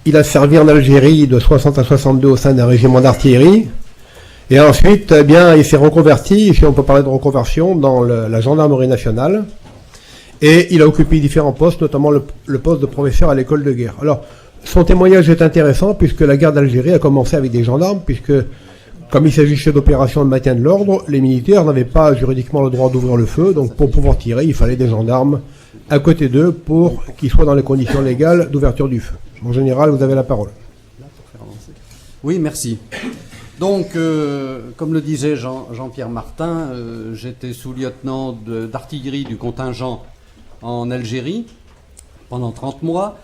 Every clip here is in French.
il a servi en Algérie de 60 à 62 au sein d'un régiment d'artillerie. Et ensuite, eh bien, il s'est reconverti, si on peut parler de reconversion, dans la gendarmerie nationale. Et il a occupé différents postes, notamment le poste de professeur à l'école de guerre. Alors, son témoignage est intéressant puisque la guerre d'Algérie a commencé avec des gendarmes, puisque comme il s'agissait d'opérations de maintien de l'ordre, les militaires n'avaient pas juridiquement le droit d'ouvrir le feu, donc pour pouvoir tirer, il fallait des gendarmes à côté d'eux pour qu'ils soient dans les conditions légales d'ouverture du feu. En général, vous avez la parole. Oui, merci. Donc, comme le disait Jean-Pierre Martin, j'étais sous-lieutenant d'artillerie du contingent en Algérie pendant 30 mois.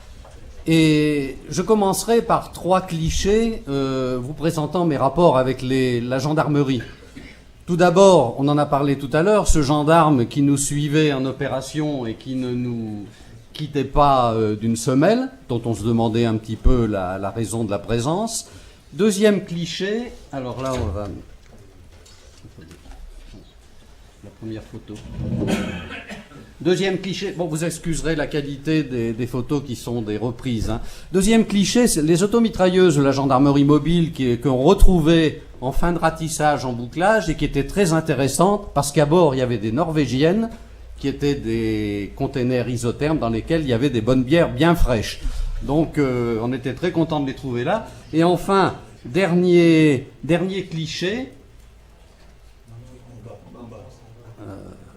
Et je commencerai par 3 clichés vous présentant mes rapports avec la gendarmerie. Tout d'abord, on en a parlé tout à l'heure, ce gendarme qui nous suivait en opération et qui ne nous quittait pas d'une semelle, dont on se demandait un petit peu la raison de la présence. Deuxième cliché, alors là on va... La première photo. Deuxième cliché, bon vous excuserez la qualité des photos qui sont des reprises. Hein. Deuxième cliché, c'est les automitrailleuses de la gendarmerie mobile qu'on retrouvait en fin de ratissage, en bouclage, et qui étaient très intéressantes parce qu'à bord il y avait des norvégiennes qui étaient des containers isothermes dans lesquels il y avait des bonnes bières bien fraîches. Donc on était très content de les trouver là. Et enfin, dernier cliché.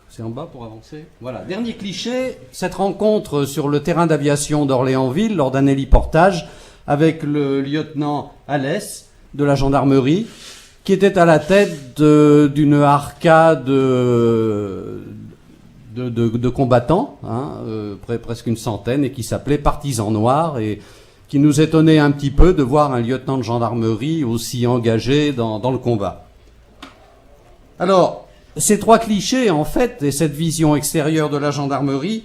C'est en bas pour avancer. Voilà, dernier cliché, cette rencontre sur le terrain d'aviation d'Orléansville lors d'un héliportage avec le lieutenant Alès de la gendarmerie qui était à la tête d'une arcade de combattants, hein, presque une centaine, et qui s'appelait Partisans Noirs, et qui nous étonnait un petit peu de voir un lieutenant de gendarmerie aussi engagé dans le combat. Alors, ces 3 clichés, en fait, et cette vision extérieure de la gendarmerie,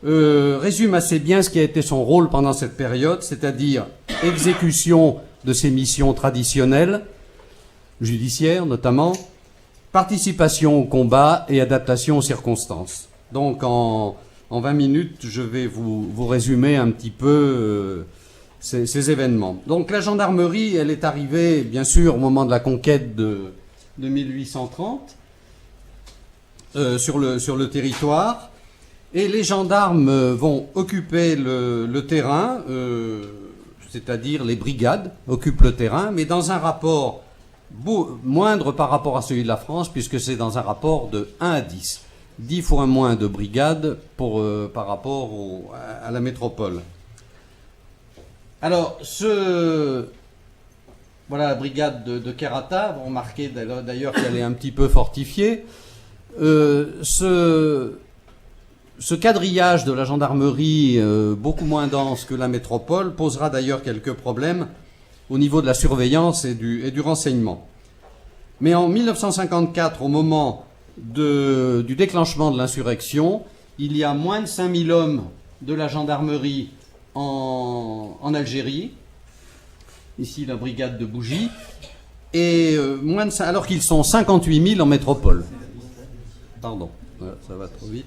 résument assez bien ce qui a été son rôle pendant cette période, c'est-à-dire exécution de ses missions traditionnelles, judiciaires notamment, participation au combat et adaptation aux circonstances. Donc en 20 minutes, je vais vous résumer un petit peu ces événements. Donc la gendarmerie, elle est arrivée, bien sûr, au moment de la conquête de 1830, sur le territoire, et les gendarmes vont occuper le terrain, c'est-à-dire les brigades occupent le terrain, mais dans un rapport moindre par rapport à celui de la France, puisque c'est dans un rapport de 1 à 10. 10 fois moins de brigades par rapport à la métropole. Alors, voilà la brigade de Kerata, vous remarquez d'ailleurs qu'elle est un petit peu fortifiée. Ce quadrillage de la gendarmerie, beaucoup moins dense que la métropole, posera d'ailleurs quelques problèmes au niveau de la surveillance et du renseignement. Mais en 1954, au moment du déclenchement de l'insurrection, il y a moins de 5000 hommes de la gendarmerie en Algérie, ici la brigade de Bougie, et alors qu'ils sont 58 000 en métropole. Pardon, ça va trop vite.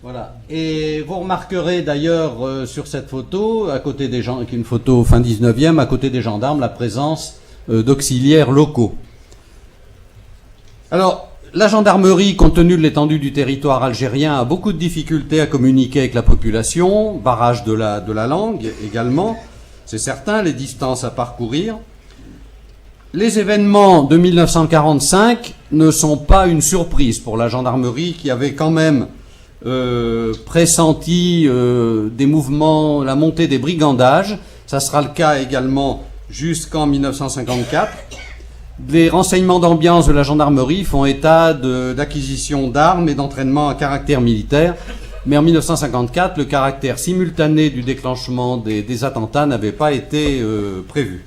Voilà. Et vous remarquerez d'ailleurs sur cette photo, à côté des gens, qui est une photo fin 19e, à côté des gendarmes, la présence d'auxiliaires locaux. Alors, la gendarmerie, compte tenu de l'étendue du territoire algérien, a beaucoup de difficultés à communiquer avec la population, barrage de la langue également, c'est certain, les distances à parcourir. Les événements de 1945 ne sont pas une surprise pour la gendarmerie qui avait quand même pressenti des mouvements, la montée des brigandages. Ça sera le cas également jusqu'en 1954. Les renseignements d'ambiance de la gendarmerie font état d'acquisition d'armes et d'entraînement à caractère militaire. Mais en 1954, le caractère simultané du déclenchement des attentats n'avait pas été prévu.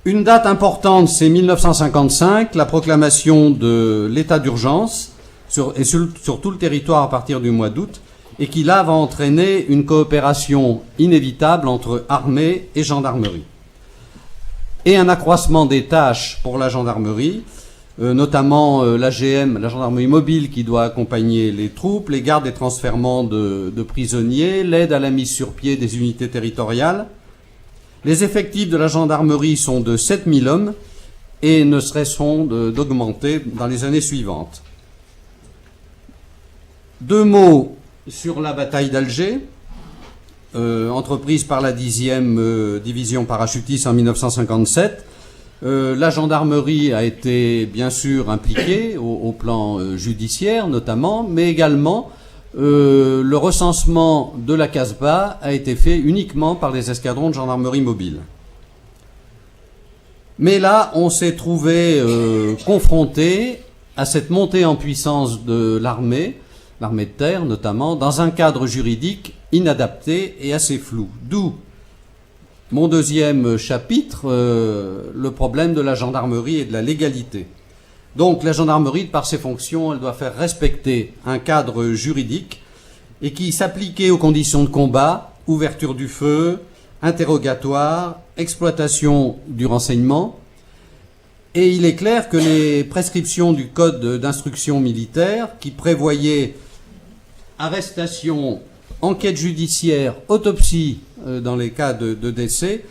Une date importante, c'est 1955, la proclamation de l'état d'urgence sur tout le territoire à partir du mois d'août, et qui là va entraîner une coopération inévitable entre armée et gendarmerie. Et un accroissement des tâches pour la gendarmerie, notamment l'AGM, la gendarmerie mobile qui doit accompagner les troupes, les gardes et transfèrements de prisonniers, l'aide à la mise sur pied des unités territoriales. Les effectifs de la gendarmerie sont de 7000 hommes et ne cesseront d'augmenter dans les années suivantes. 2 mots sur la bataille d'Alger, entreprise par la 10e division parachutiste en 1957. La gendarmerie a été bien sûr impliquée au plan judiciaire notamment, mais également le recensement de la Casbah a été fait uniquement par les escadrons de gendarmerie mobile. Mais là, on s'est trouvé confronté à cette montée en puissance de l'armée de terre notamment, dans un cadre juridique inadapté et assez flou. D'où mon deuxième chapitre, le problème de la gendarmerie et de la légalité. Donc la gendarmerie, par ses fonctions, elle doit faire respecter un cadre juridique et qui s'appliquait aux conditions de combat, ouverture du feu, interrogatoire, exploitation du renseignement. Et il est clair que les prescriptions du code d'instruction militaire, qui prévoyaient arrestation, enquête judiciaire, autopsie dans les cas de décès,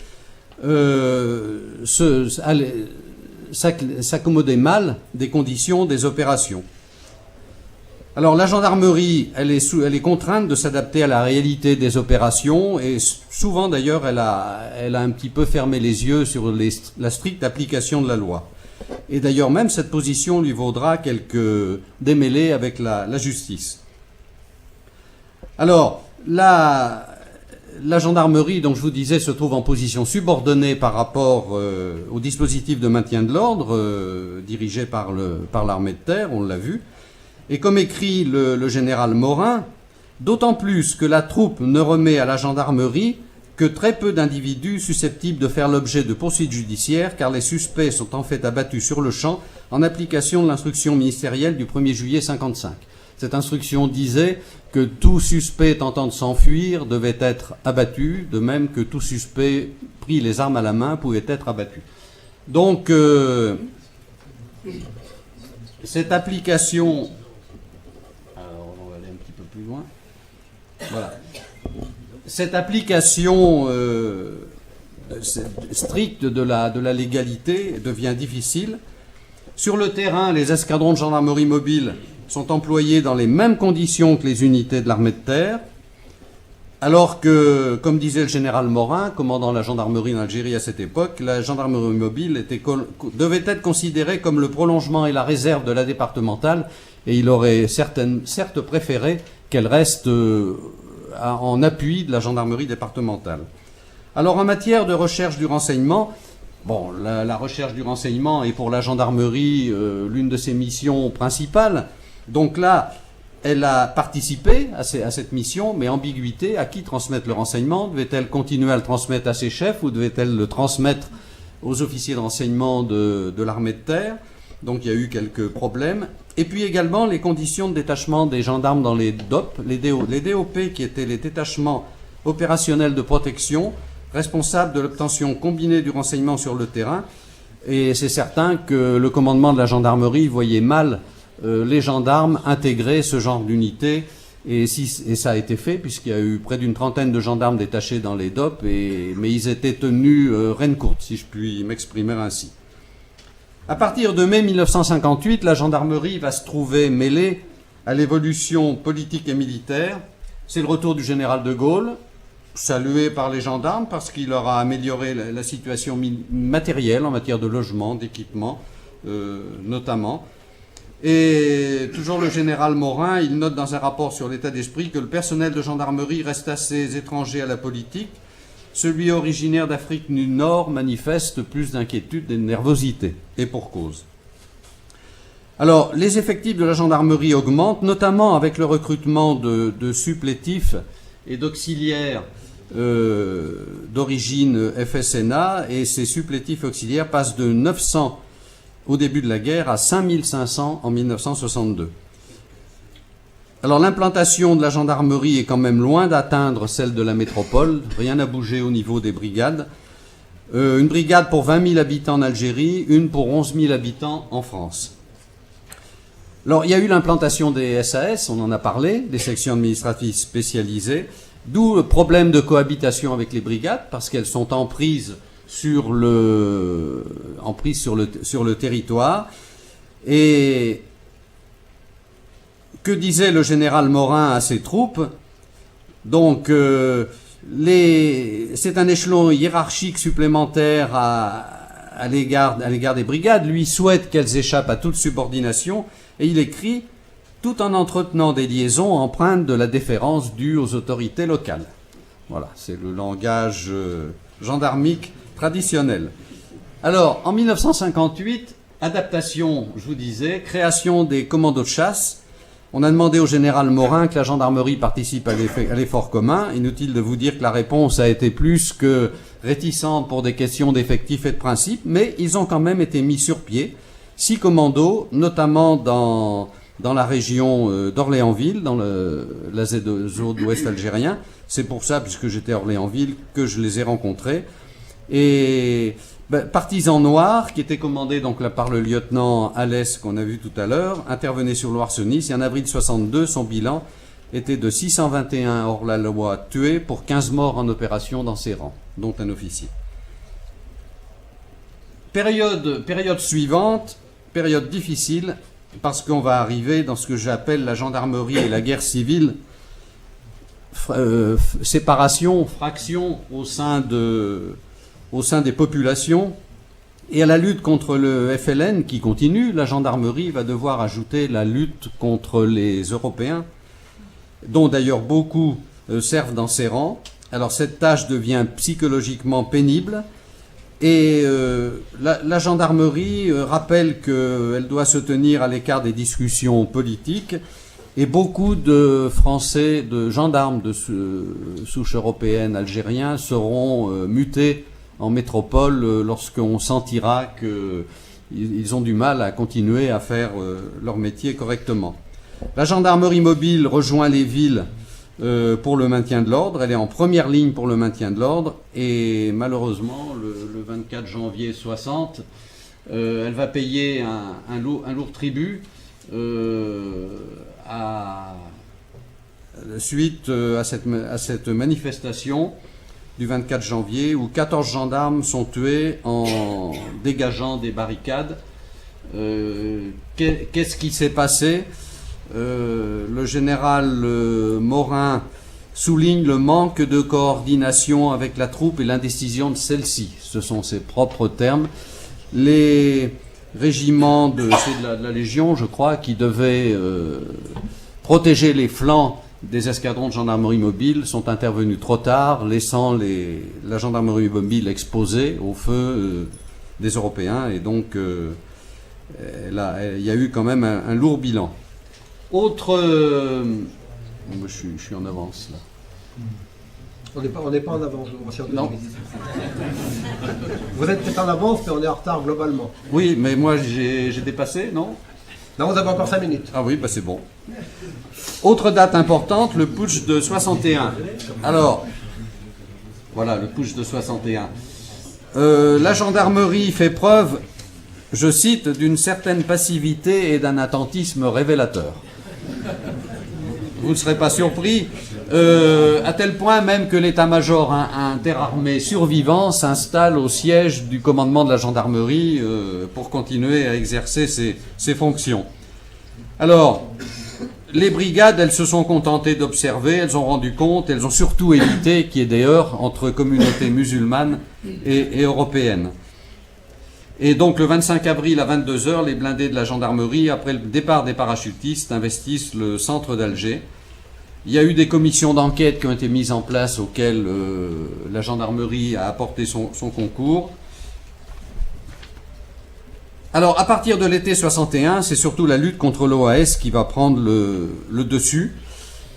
s'accommodaient mal des conditions des opérations. Alors la gendarmerie, elle est contrainte de s'adapter à la réalité des opérations et souvent d'ailleurs elle a un petit peu fermé les yeux sur la stricte application de la loi. Et d'ailleurs même cette position lui vaudra quelques démêlés avec la justice. Alors la gendarmerie, donc je vous disais, se trouve en position subordonnée par rapport au dispositif de maintien de l'ordre dirigé par l'armée de terre, on l'a vu. Et comme écrit le général Morin, d'autant plus que la troupe ne remet à la gendarmerie que très peu d'individus susceptibles de faire l'objet de poursuites judiciaires, car les suspects sont en fait abattus sur le champ en application de l'instruction ministérielle du 1er juillet 1955. Cette instruction disait que tout suspect tentant de s'enfuir devait être abattu, de même que tout suspect pris les armes à la main pouvait être abattu. Donc, cette application... Alors, on va aller un petit peu plus loin. Voilà. Cette application stricte de la légalité devient difficile. Sur le terrain, les escadrons de gendarmerie mobile sont employés dans les mêmes conditions que les unités de l'armée de terre, alors que, comme disait le général Morin, commandant la gendarmerie en Algérie à cette époque, la gendarmerie mobile devait être considérée comme le prolongement et la réserve de la départementale, et il aurait certes préféré qu'elle reste en appui de la gendarmerie départementale. Alors en matière de recherche du renseignement, bon, la recherche du renseignement est pour la gendarmerie l'une de ses missions principales. Donc là, elle a participé à cette mission, mais ambiguïté, à qui transmettre le renseignement? Devait-elle continuer à le transmettre à ses chefs ou devait-elle le transmettre aux officiers de renseignement de l'armée de terre? Donc il y a eu quelques problèmes. Et puis également les conditions de détachement des gendarmes dans les DOP, les DOP qui étaient les détachements opérationnels de protection, responsables de l'obtention combinée du renseignement sur le terrain. Et c'est certain que le commandement de la gendarmerie voyait mal les gendarmes intégrer ce genre d'unité, et ça a été fait puisqu'il y a eu près d'une trentaine de gendarmes détachés dans les DOP, mais ils étaient tenus reine courte, si je puis m'exprimer ainsi. À partir de mai 1958, la gendarmerie va se trouver mêlée à l'évolution politique et militaire. C'est le retour du général de Gaulle, salué par les gendarmes parce qu'il leur a amélioré la situation matérielle en matière de logement, d'équipement notamment. Et toujours le général Morin, il note dans un rapport sur l'état d'esprit que le personnel de gendarmerie reste assez étranger à la politique. Celui originaire d'Afrique du Nord manifeste plus d'inquiétude et de nervosité, et pour cause. Alors, les effectifs de la gendarmerie augmentent, notamment avec le recrutement de supplétifs et d'auxiliaires d'origine FSNA, et ces supplétifs auxiliaires passent de 900 au début de la guerre à 5500 en 1962. Alors l'implantation de la gendarmerie est quand même loin d'atteindre celle de la métropole, rien n'a bougé au niveau des brigades. Une brigade pour 20 000 habitants en Algérie, une pour 11 000 habitants en France. Alors, il y a eu l'implantation des SAS, on en a parlé, des sections administratives spécialisées, d'où le problème de cohabitation avec les brigades, parce qu'elles sont en prise sur le territoire. Et que disait le général Morin à ses troupes? Donc, c'est un échelon hiérarchique supplémentaire à l'égard des brigades. Lui souhaite qu'elles échappent à toute subordination, et il écrit tout en entretenant des liaisons empreintes de la déférence due aux autorités locales. Voilà, c'est le langage gendarmique traditionnel. Alors, en 1958, adaptation, je vous disais, création des commandos de chasse. On a demandé au général Morin que la gendarmerie participe à l'effort commun. Inutile de vous dire que la réponse a été plus que réticente pour des questions d'effectifs et de principe, mais ils ont quand même été mis sur pied. 6 commandos, notamment dans la région d'Orléansville, dans l'Azado d'Ouest algérien. C'est pour ça, puisque j'étais à Orléansville, que je les ai rencontrés. Et Partisan Noir, qui était commandé donc là par le lieutenant Alès qu'on a vu tout à l'heure, intervenait sur Loire-Nice, et en avril 62, son bilan était de 621 hors la loi tués pour 15 morts en opération dans ses rangs, dont un officier. Période suivante, période difficile, parce qu'on va arriver dans ce que j'appelle la gendarmerie et la guerre civile, séparation, fraction au sein des populations, et à la lutte contre le FLN qui continue. La gendarmerie va devoir ajouter la lutte contre les Européens, dont d'ailleurs beaucoup servent dans ses rangs. Alors cette tâche devient psychologiquement pénible, et la gendarmerie rappelle qu'elle doit se tenir à l'écart des discussions politiques, et beaucoup de Français, de gendarmes de souche européenne, algériens, seront mutés en métropole lorsqu'on sentira qu'ils ont du mal à continuer à faire leur métier correctement. La gendarmerie mobile rejoint les villes pour le maintien de l'ordre. Elle est en première ligne pour le maintien de l'ordre, et malheureusement, le 24 janvier 60, elle va payer un lourd tribut suite à cette manifestation du 24 janvier, où 14 gendarmes sont tués en dégageant des barricades. Qu'est-ce qui s'est passé? Le général Morin souligne le manque de coordination avec la troupe et l'indécision de celle-ci. Ce sont ses propres termes. Les régiments c'est de la Légion, je crois, qui devaient protéger les flancs des escadrons de gendarmerie mobile sont intervenus trop tard, laissant la gendarmerie mobile exposée au feu des Européens, et donc il y a eu quand même un lourd bilan. Je suis en avance là. On n'est pas en avance, monsieur. Non. Vous êtes peut-être en avance, mais on est en retard globalement. Oui, mais moi j'ai dépassé, non? Non, vous avez encore 5 minutes. Ah oui, c'est bon. Autre date importante, le putsch de 61. Alors, voilà, le putsch de 61. La gendarmerie fait preuve, je cite, d'une certaine passivité et d'un attentisme révélateur. Vous ne serez pas surpris, à tel point même que l'état-major interarmé survivant s'installe au siège du commandement de la gendarmerie pour continuer à exercer ses fonctions. Alors, les brigades, elles se sont contentées d'observer, elles ont rendu compte, elles ont surtout évité qu'il y ait des heurts entre communautés musulmanes et européennes. Et donc le 25 avril à 22h, les blindés de la gendarmerie, après le départ des parachutistes, investissent le centre d'Alger. Il y a eu des commissions d'enquête qui ont été mises en place, auxquelles la gendarmerie a apporté son concours. Alors, à partir de l'été 61, c'est surtout la lutte contre l'OAS qui va prendre le dessus,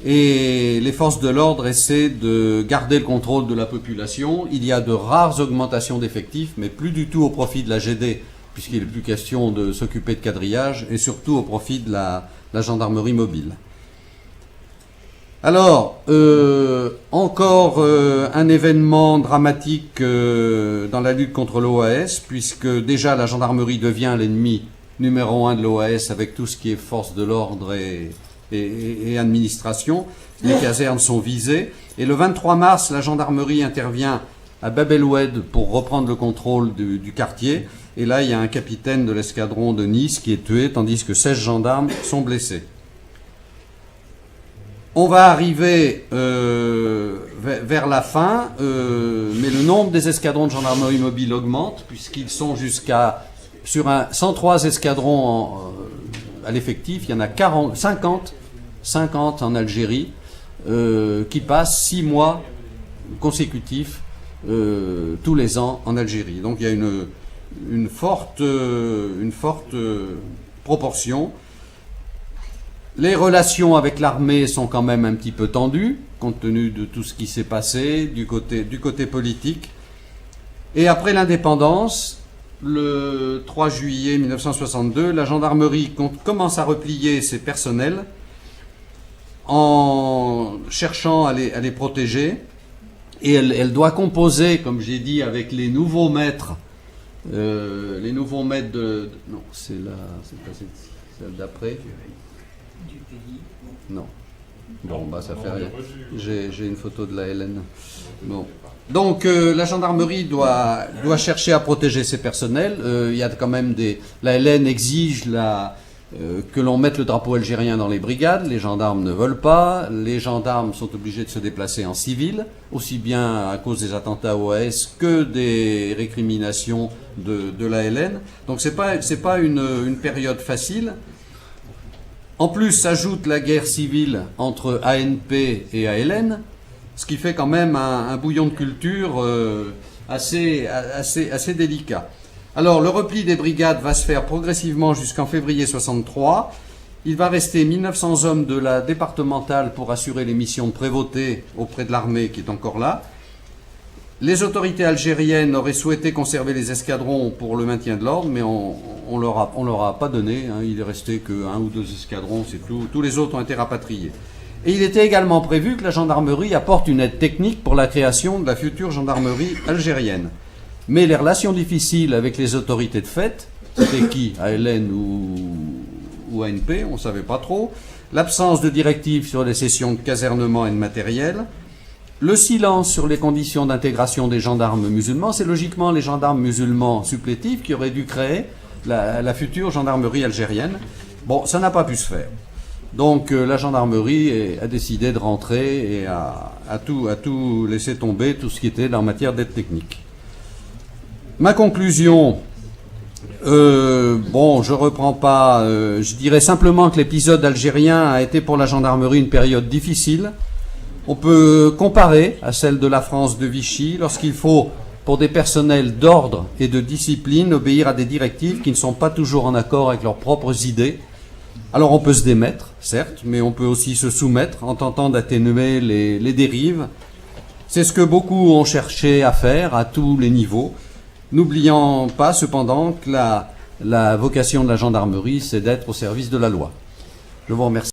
et les forces de l'ordre essaient de garder le contrôle de la population. Il y a de rares augmentations d'effectifs, mais plus du tout au profit de la GD, puisqu'il n'est plus question de s'occuper de quadrillage, et surtout au profit de la gendarmerie mobile. Alors, encore un événement dramatique dans la lutte contre l'OAS, puisque déjà la gendarmerie devient l'ennemi numéro 1 de l'OAS avec tout ce qui est force de l'ordre et administration. Les casernes sont visées. Et le 23 mars, la gendarmerie intervient à Bab el-Oued pour reprendre le contrôle du quartier. Et là, il y a un capitaine de l'escadron de Nice qui est tué, tandis que 16 gendarmes sont blessés. On va arriver vers la fin, mais le nombre des escadrons de gendarmerie mobile augmente, puisqu'ils sont sur 103 escadrons à l'effectif, il y en a 50 en Algérie, qui passent 6 mois consécutifs tous les ans en Algérie. Donc il y a une forte proportion. Les relations avec l'armée sont quand même un petit peu tendues, compte tenu de tout ce qui s'est passé du côté politique. Et après l'indépendance, le 3 juillet 1962, la gendarmerie commence à replier ses personnels en cherchant à les protéger. Et elle doit composer, comme j'ai dit, avec les nouveaux maîtres. Non, c'est pas celle d'après. Non. Bon, bah ça fait rien. J'ai une photo de la LN. Bon. Donc la gendarmerie doit chercher à protéger ses personnels. Il y a quand même la LN exige que l'on mette le drapeau algérien dans les brigades. Les gendarmes ne veulent pas. Les gendarmes sont obligés de se déplacer en civil, aussi bien à cause des attentats OAS que des récriminations de la LN. Donc c'est pas une période facile. En plus, s'ajoute la guerre civile entre ANP et ALN, ce qui fait quand même un bouillon de culture assez délicat. Alors, le repli des brigades va se faire progressivement jusqu'en février 63. Il va rester 1900 hommes de la départementale pour assurer les missions de prévôté auprès de l'armée qui est encore là. Les autorités algériennes auraient souhaité conserver les escadrons pour le maintien de l'ordre, mais on leur a pas donné. Hein. Il est resté que 1 ou 2 escadrons, c'est tout. Tous les autres ont été rapatriés. Et il était également prévu que la gendarmerie apporte une aide technique pour la création de la future gendarmerie algérienne. Mais les relations difficiles avec les autorités de fait, c'était qui, ALN ou ANP, on ne savait pas trop. L'absence de directives sur les cessions de casernement et de matériel. Le silence sur les conditions d'intégration des gendarmes musulmans, c'est logiquement les gendarmes musulmans supplétifs qui auraient dû créer la future gendarmerie algérienne. Bon, ça n'a pas pu se faire. Donc la gendarmerie a décidé de rentrer et a tout laissé tomber, tout ce qui était en matière d'aide technique. Ma conclusion, je reprends pas, je dirais simplement que l'épisode algérien a été pour la gendarmerie une période difficile. On peut comparer à celle de la France de Vichy lorsqu'il faut, pour des personnels d'ordre et de discipline, obéir à des directives qui ne sont pas toujours en accord avec leurs propres idées. Alors on peut se démettre, certes, mais on peut aussi se soumettre en tentant d'atténuer les dérives. C'est ce que beaucoup ont cherché à faire à tous les niveaux, n'oubliant pas cependant que la vocation de la gendarmerie, c'est d'être au service de la loi. Je vous remercie.